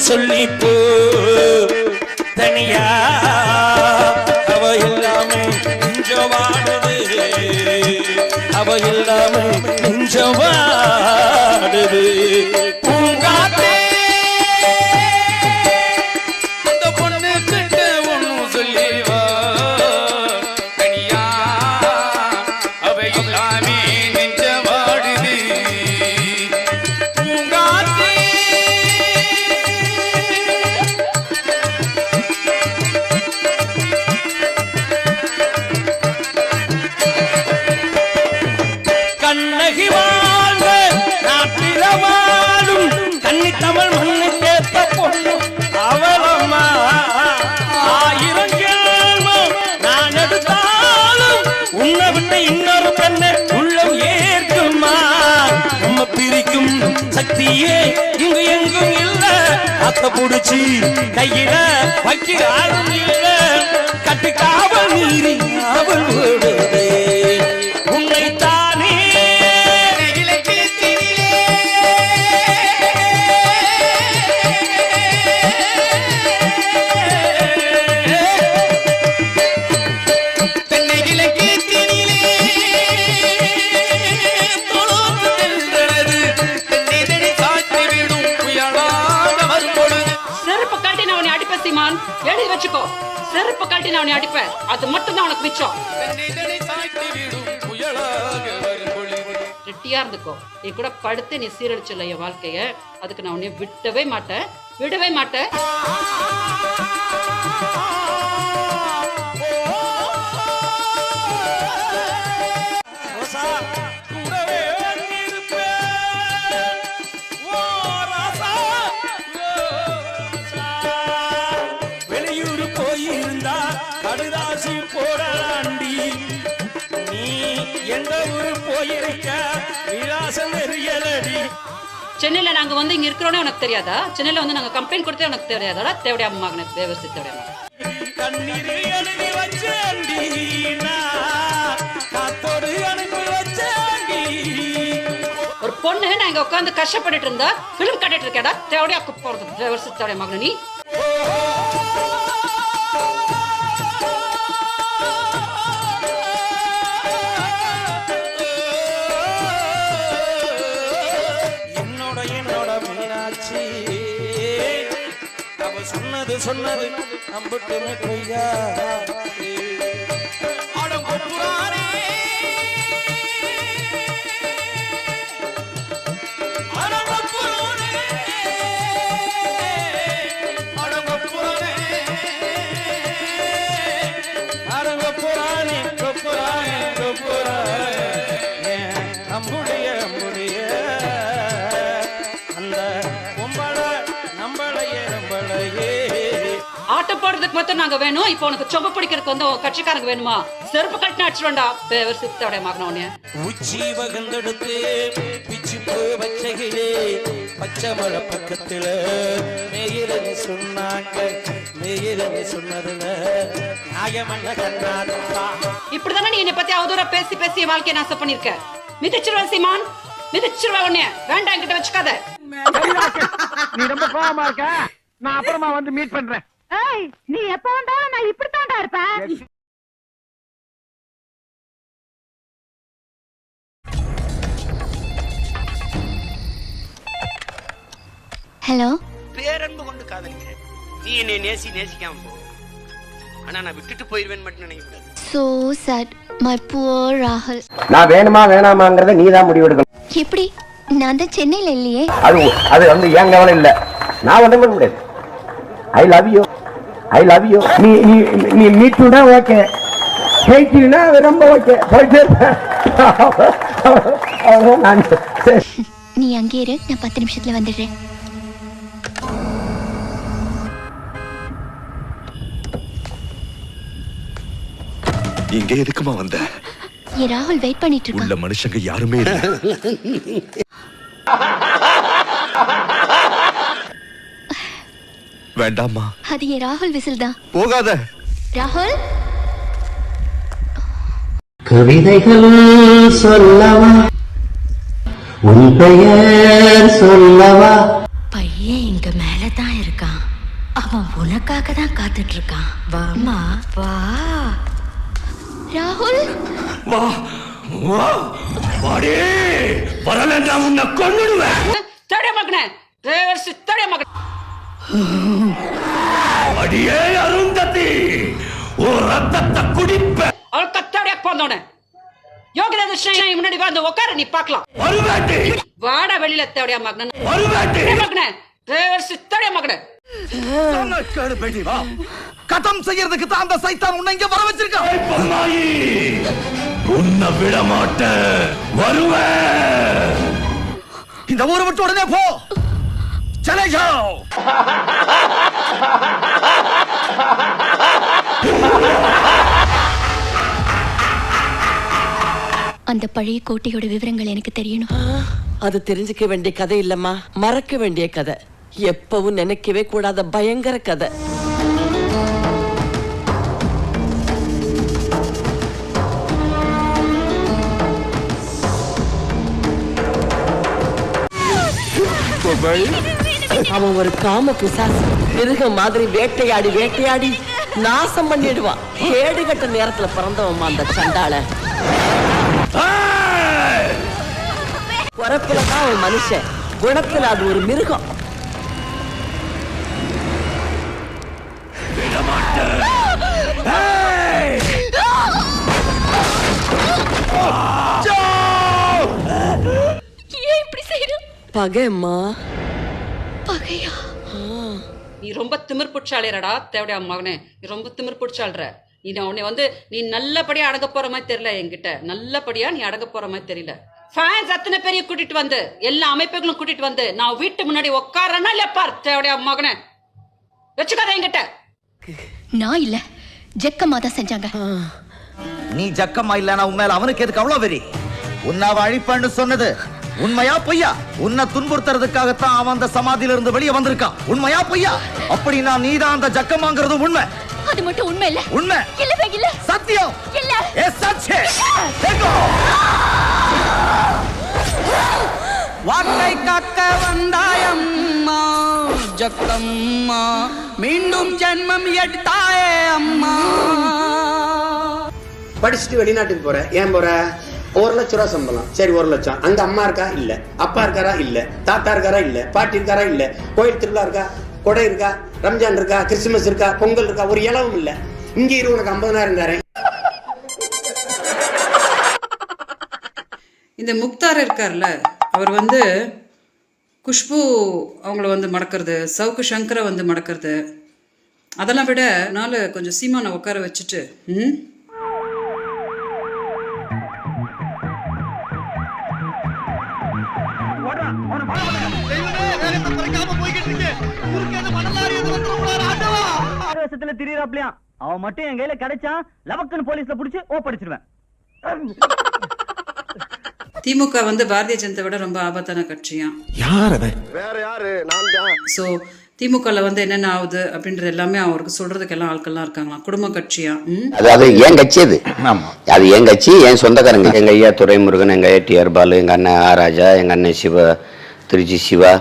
சொல்லிப்போ தனியா அவ எல்லாமே நெஞ்சவாடுது, அவ எல்லாமே நெஞ்சவாடுது. பூங்காத்தே அந்த பொண்ணு கிட்ட ஒன்னும் சொல்லிவா தனியா அவ எல்லாமே நெஞ்சவாடுது. பூங்காத்தே கண்ணகி வாழ்ந்த நாட்டில வாழும் கன்னி தமிழ் மண்ணு கேட்ட பொண்ணு அவளம்மா. ஆயிரம் கேள்வம் நான் எடுத்தாலும் உன்னை விட்டு இன்னொரு பெண்ணை உள்ளம் ஏற்குமா? நம்ம பிரிக்கும் சக்தியே இங்கு எங்கும் இல்ல, அத்த புடிச்சு கையில வைக்கிற ஆளும் இல்ல. கட்டுக்காவல் மீறி அவள் விடுதே உன்னை தானே எழுதி வச்சுக்கோ. செருப்பு காட்டி நான் உன்னை அடிப்பேன், அது மட்டும் தான் உனக்கு மிச்சம். ரெட்டியா இருந்துக்கோ. நீ கூட படுத்து நீ சீரழிச்சல என் வாழ்க்கைய, அதுக்கு நான் உன்னை விடவே மாட்டேன், விடவே மாட்டேன். கடுதாசி போடாண்டி நீ எந்த ஊரு போயிருக்க விலாசம் எரியலடி. சென்னையில நாங்க வந்து இங்க இருக்கிறோன்னே உனக்கு தெரியாதா? சென்னையில வந்து நாங்க கம்பெனி கொடுத்தே உனக்கு தெரியாதா? தேவடியா மகனே, தேவசி தேவடியா கண்ணீர் எழுதி வச்சேண்டி காத்தோடு அனுப்பி வச்சேண்டி. ஒரு பொண்ணு நான் இங்க உட்காந்து கஷ்டப்பட்டுட்டு இருந்தா பிலிம் கட்டிட்டு இருக்கேடா. தேவடியா போறது தேவசி தேவடியா மகனே நீ. சொன்னது சொன்னது நம்பட்டுமே பொய்யா? நம்முடைய நம்முடைய அந்த பொம்பளை நம்மளையே நம்மளையே ஆட்ட போடுறதுக்கு மட்டும் நாங்க வேணும். இப்போ உனக்கு சொம்ப பிடிக்கிறதுக்கு வந்து கட்சிக்காரங்க வேணுமா? செருப்பு கட்டின அடிச்சுடா சித்தோடைய மகனோனே. உச்சி வகந்தெடுத்து பிச்சு வச்சகிலே பச்சை மழை பக்கத்துல மேயிரன்னு சொன்னாங்க. மேயிரன்னு சொன்னதுல நியாயமல்ல கண்ணாதப்பா. இப்படிதானே நீ என்னை பத்தி அவதூறா பேசி பேசி வாழ்க்கையை நாசம் பண்ணிருக்க. மிதிச்சிருவேன் சீமான், மிதிச்சிருவேன் உன்னைய. வேண்டாம் என்கிட்ட வச்சுக்காத. நீ ரொம்ப கோவமா இருக்க, நான் அப்புறமா வந்து மீட் பண்றேன். நீ எப்ப வந்தாலும் நான் இப்படித்தான்டா இருப்பேன். ஹலோ. பேரன்பு கொண்டு காதலிக்கிறேன். நீ என்னை நேசிக்காம போ, ஆனா நான் விட்டுட்டு போயிருவேன் மட்டும் நினைக்கக்கூடாது. So sad, my poor Rahul. நான் வேணுமா வேணாமாங்கறத நீதான் முடிவெடுக்கணும். எப்படி? நான் தான் சென்னையில இல்லையே. அது வந்து ஏன் கவலை இல்ல, நான் ஒண்ணும் பண்ண முடியாது. I love you. நீ மீட்டுனா ஓகே, ஹேட்டினா ரொம்ப ஓகே. நீ அங்கே இரு, நான் 10 நிமிஷத்துல வந்துடுறேன். இங்க எதுக்குமா வந்த? ராகுல் வெயிட் பண்ணிட்டு இருக்கான். உள்ள மனுஷங்க யாருமே இல்ல. வேண்டாம்மா. அது என் ராகுல் விசில் தான். போகாத. ராகுல், கவிதைகள் சொல்லவா, உன் பெயர் சொல்லவா. பையன் இங்க மேலதான் இருக்கான், அவன் உனக்காக தான் காத்துட்டு இருக்கான். வாமா வா. ராகுல், வா வா வாடே, வரலன்னா உன்னை கொன்னுடுவேன். தடைய மகனே, பேவர்ஸ் தடைய மகனே. அடியே அருந்ததி, ஒரு ரத்தத்தை குடிப்ப. அவள் கத்தாடியா போந்தோனே யோகிராஜ ஸ்ரீ முன்னாடி வந்து உட்கார, நீ பார்க்கலாம். வருவேட்டி, வாடா வெளியில தேவடியா மகனே. வருவேட்டி மகனே, பேவர்ஸ் தடைய மகனே. கேடு பேட்டி வா. கதம் செய்யறதுக்கு தான் அந்த சைத்தான் உன்னை இங்க வர வச்சிருக்கான். பொம்மாயி, உன்னை விட மாட்டேன், வருவேன். இந்த ஊரை விட்டு உடனே போ. चले जाओ. அந்த பழைய கோட்டையோட விவரங்கள் எனக்கு தெரியணும். அது தெரிஞ்சுக்க வேண்டிய கதை இல்லம்மா, மறக்க வேண்டிய கதை. எப்பவும் நினைக்கவே கூடாத பயங்கர கதை. அவன் ஒரு காம பிசாசு, மிருகம் மாதிரி வேட்டையாடி வேட்டையாடி நாசம் பண்ணிடுவான். கேடு கட்ட நேரத்துல பிறந்தவன் அந்த சண்டாள. பிறப்புலதான் அவன் மனுஷன், குணத்துல அது ஒரு மிருகம். ஏன் இப்படி செய்யற? பகைம்மா. பகையா? நீ ரொம்ப திமிர் புடிச்சாளேடா தேவடியா மகனே, நீ ரொம்ப திமிர் புடிச்சாள்ற. நீ உன்னை வந்து நீ நல்லபடியா அடங்க போற மாதிரி தெரியல என்கிட்ட. நல்லபடியா நீ அடங்க போற மாதிரி தெரியல. ஃபேன்ஸ் அத்தனை பேரையும் கூட்டிட்டு வந்து, எல்லா அமைப்புகளும் கூட்டிட்டு வந்து நான் வீட்டு முன்னாடி உட்காரனா இல்ல பார் தேவடியா மகனே, வச்சுக்காத என்கிட்ட. நான் இல்ல, ஜக்கம்மா தான் செஞ்சாங்க. நீ ஜக்கம்மா இல்லனா உண்மையில அவனுக்கு எதுக்கு அவ்வளவு வெறி? உன்னை அழிப்பன்னு சொன்னது உண்மையா பொய்யா? உன்னை துன்புறுத்துறதுக்காகத்தான் அவன் அந்த சமாதியில இருந்து வெளியே வந்திருக்கான். உண்மையா பொய்யா? அப்படின்னா நீதான் அந்த ஜக்கம்மாங்கிறது உண்மை. அது மட்டும் உண்மை இல்ல. உண்மை இல்லவே இல்ல. சத்தியம் இல்ல. ஏ சச்சே தேகோ. வாக்கை காக்க வந்தாயம்மா ஜக்கம்மா, மீண்டும் ஜென்மம் எடுத்தாயே அம்மா. படிச்சுட்டு வெளிநாட்டுக்கு போற, ஏன் போற? 1 லட்சம் ரூபா சம்பளம். சரி 1 லட்சம். அங்க அம்மா இருக்கா? இல்ல. அப்பா இருக்காரா? இல்ல. தாத்தா இருக்காரா? இல்ல. பாட்டி இருக்காரா? இல்ல. கோயில் திருவிழா இருக்கா? கொடை இருக்கா? ரம்ஜான் இருக்கா? கிறிஸ்துமஸ் இருக்கா? பொங்கல் இருக்கா? ஒரு இலவும் இல்ல. இங்க இரு, உனக்கு 50,000 தரேன். இந்த முக்தார் இருக்கார்ல, அவர் வந்து குஷ்பு அவங்கள வந்து மடக்கிறது, சவுக்கு சங்கரை வந்து மடக்கிறது, அதெல்லாம் விட நாள் கொஞ்சம் சீமானை உட்கார வச்சுட்டு திரியறாப்லையா அவன் மட்டும் என் கையில கிடைச்சான், லவக்கன் போலீஸ்ல புடிச்சு ஓப்படிச்சிருவேன். திமுக வந்து பாரதிய ஜனதா விட ரொம்ப ஆபத்தான கட்சியா. யார் அவன்? வேற யாரு? நான் தான். ஸோ திமுகல வந்து என்னென்ன ஆகுது அப்படின்றது எல்லாமே அவருக்கு சொல்றதுக்கு எல்லாம் ஆட்கள்லாம் இருக்காங்களாம். குடும்ப கட்சியா. அதாவது என் கட்சி அது. அது என் கட்சி, என் சொந்தக்காரங்க. எங்க ஐயா துரைமுருகன், எங்க ஐயா டிஆர் பாலு, எங்க அண்ணன் ஆ ராஜா, எங்க அண்ணன் சிவா, திருச்சி சிவா,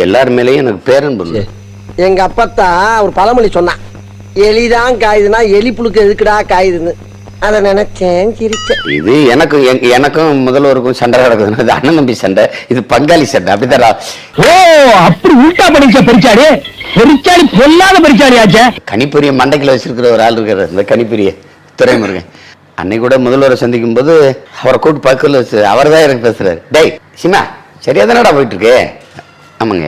எல்லார் மேலேயும் எனக்கு பேரன்பு. எங்க அப்பத்தா ஒரு பழமொழி சொன்னான், எலிதான் காயுதுன்னா எலி புழுக்கு எதுக்குடா காயுதுன்னு. அதை நினைச்சேன், சிரிச்சேன். இது எனக்கும் முதல்வருக்கும் சண்டை நடக்குதுன்னா இது அண்ணன் தம்பி சண்டை, இது பங்காளி சண்டை. அப்படிதான். ஓ, அப்படி உல்டா படிச்ச பெரிச்சாடி, பெரிச்சாடி பொல்லாத பெரிச்சாடி ஆச்சே. கணிப்பொரிய மண்டைக்குள்ள வச்சிருக்கிற ஒரு ஆள் இருக்காரு, இந்த கணிப்பொரிய துரைமுருகன். அன்னைக்கு கூட முதல்வரை சந்திக்கும் போது அவரை கூட்டு பக்கத்துல வச்சு அவர் தான் எனக்கு பேசுறாரு, டேய் சிமா சரியா தானடா போயிட்டு இருக்கு. ஆமாங்க.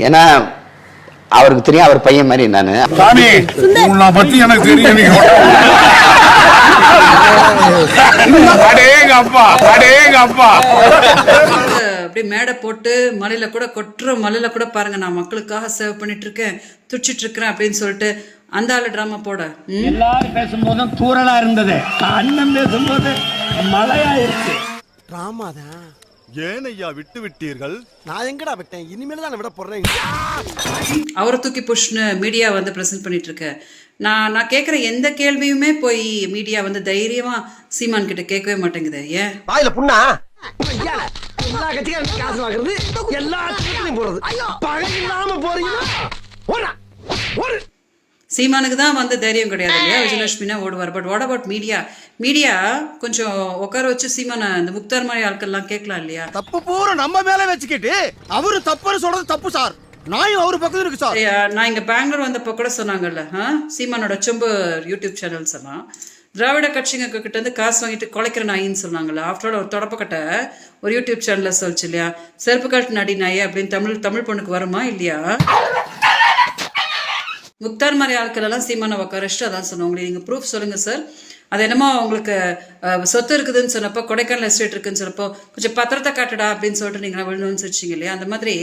ஏன்னா அவருக்கு தெரியும், அவர் பையன் மாதிரி நானு. பத்தி எனக்கு தெரியும். அப்படியே மேடை போட்டு மலையில கூட கொட்டுற மலையில கூட பாருங்க, நான் மக்களுக்காக சேவ் பண்ணிட்டு இருக்கேன், துடிச்சிட்டு இருக்கிறேன் அப்படின்னு சொல்லிட்டு அந்த ஆளு டிராமா போட. எல்லாரும் பேசும்போதும் தூரலா இருந்தது, அண்ணன் பேசும்போது மழையா இருக்கு. டிராமாதான் ஏன் ஐயா விட்டு விட்டீர்கள்? நான் எங்கடா விட்டேன்? இனிமேல் தான் விட போறேன். அவரை தூக்கி புஷ்னு மீடியா வந்து ப்ரெசென்ட் பண்ணிட்டு இருக்க. நான் கேட்குற எந்த கேள்வியுமே போய் மீடியா வந்து தைரியமா சீமான் கிட்ட கேட்கவே மாட்டேங்குது. ஏன் வாயில புண்ணா? எல்லா கட்சியும் காசு வாங்குறது, எல்லா கட்சியும் போறது. பகை இல்லாம போறீங்களா? சீமானுக்கு தான் வந்து தைரியம் கிடையாது இல்லையா? விஜயலட்சுமினா ஓடுவார். But what about media? Media கொஞ்சம் உட்கார வச்சு சீமான இந்த முக்தார் மாதிரி ஆட்கள்லாம் கேட்கலாம் இல்லையா? தப்பு பூரா நம்ம மேல வச்சுக்கிட்டு அவரு தப்புன்னு சொல்றது தப்பு சார். நாயும் அவரு பக்கத்துல இருக்கு சார். நான் இங்க பெங்களூர் வந்தப்போ கூட சொன்னாங்கல்ல, சீமானோட சொம்பு யூடியூப் சேனல்ஸ் எல்லாம் திராவிட கட்சிங்க கிட்ட இருந்து காசு வாங்கிட்டு குலைக்கிற நாயின்னு சொன்னாங்கல்ல. ஆஃப்டர் ஆல் ஒரு தொடப்பக்கட்ட ஒரு யூடியூப் சேனல்ல சொல்லிச்சு இல்லையா, செருப்பு கட்டு நடி நாய் அப்படின்னு தமிழ் பொண்ணுக்கு வருமா இல்லையா? முக்தார் மாதிரி ஆட்கள் எல்லாம் சீமான உட்காரிச்சுட்டு அதான் சொன்னாங்க. நீங்க ப்ரூஃப் சொல்லுங்க சார். அது என்னமோ உங்களுக்கு சொத்து இருக்குதுன்னு சொன்னப்போ, கொடைக்கானல் எஸ்டேட் இருக்குன்னு சொன்னப்போ கொஞ்சம் பத்திரத்தை காட்டுடா அப்படின்னு சொல்லிட்டு நீங்க விழுணும்னு சொல்லிச்சிங்க இல்லையா? அந்த மாதிரி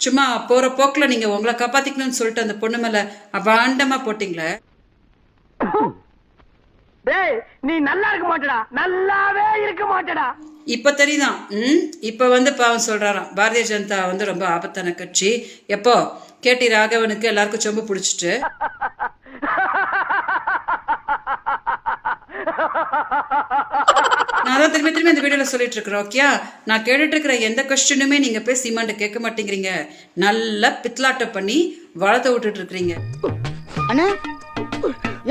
சும்மா போற போக்குல நீங்க உங்களை காப்பாத்திக்கணும்னு சொல்லிட்டு அந்த பொண்ணு மேல அபாண்டமா போட்டீங்களே. நீ நல்லா இருக்க மாட்டடா, நல்லாவே இருக்க மாட்டடா. இப்ப தெரியுதான். இப்ப வந்து பாவம் சொல்றாராம், பாரதிய ஜனதா வந்து ரொம்ப ஆபத்தான கட்சி. எப்போ கேடி ராகவனுக்கு எல்லாருக்கும் சொம்பு பிடிச்சிட்டு நான் தான் திரும்பி திரும்பி இந்த வீடியோல சொல்லிட்டு இருக்கிறேன். ஓகே, நான் கேட்டுட்டு இருக்கிற எந்த கொஸ்டினுமே நீங்க போய் சீமான்ட்ட கேட்க மாட்டேங்கிறீங்க. நல்லா பித்லாட்டம் பண்ணி வளர்த்த விட்டுட்டு இருக்கிறீங்க. அண்ணா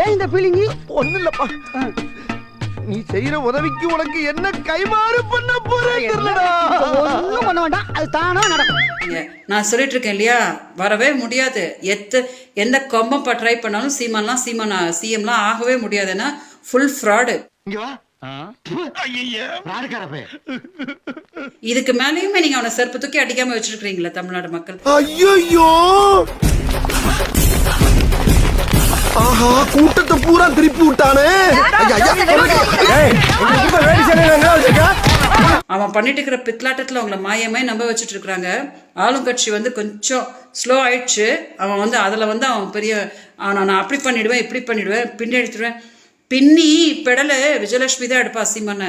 ஏன் இந்த ஃபீலிங்? ஒண்ணு இல்லப்பா, நீ செய்யற உதவிக்கு உனக்கு என்ன கைமாறு பண்ண போறேன் தெரியலடா. ஒண்ணும் பண்ண வேண்டாம், அது தானா நடக்கும். நான் சொல்லிட்டு இருக்கேன் இல்லையா, வரவே முடியாது. எந்த கொம்பம் ட்ரை பண்ணாலும் சிஎம்லாம் ஆகவே முடியாதுன்னா ஃபுல் ஃப்ராடு. இதுக்கு மேலேயுமே நீங்க அவனை செருப்பு தூக்கி அடிக்காம வச்சிருக்கீங்களா தமிழ்நாடு மக்கள்? ஐயோ, ஆஹா, கூட்டத்தை பூரா திருப்பி விட்டானே. அவன் பண்ணிட்டு இருக்கிற பித்லாட்டத்துல அவங்கள மாயமே நம்ப வச்சுட்டு இருக்கிறாங்க. ஆளுங்கட்சி வந்து கொஞ்சம் ஸ்லோ ஆயிடுச்சு. அவன் வந்து அதுல வந்து அவன் பெரிய நான் அப்படி பண்ணிடுவேன், இப்படி பண்ணிடுவேன், பின்னி எடுத்துடுவேன். பின்னி பெடலு விஜயலட்சுமி தான் எடுப்பா சீமான.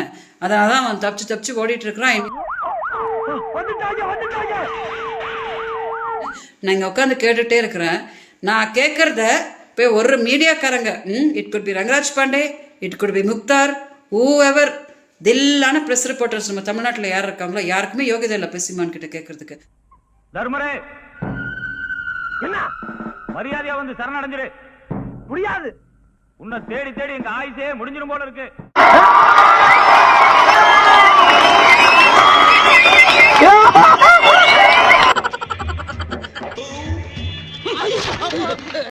அதனாலதான் அவன் தப்பிச்சு ஓடிட்டு இருக்கிறான். நான் இங்க உட்காந்து கேட்டுட்டே இருக்கிறேன். நான் கேட்கறத போய் ஒரு மீடியாக்காரங்க, it could be Rangaraj Pandey, it could be Mukhtar, however, தில்லான பிரஸ் ரிப்போர்ட்டர்ஸ் நம்ம தமிழ்நாட்டில் யார் இருக்காங்களோ யாருக்குமே யோகிதை இல்லை போய் சீமான் கிட்ட கேட்கறதுக்கு. தர்மரே, என்ன மரியாதையா வந்து சரணடைஞ்சிரு. முடியாது, உன்னை தேடி தேடி எங்க ஆயுசே முடிஞ்சிடும் போல இருக்கு.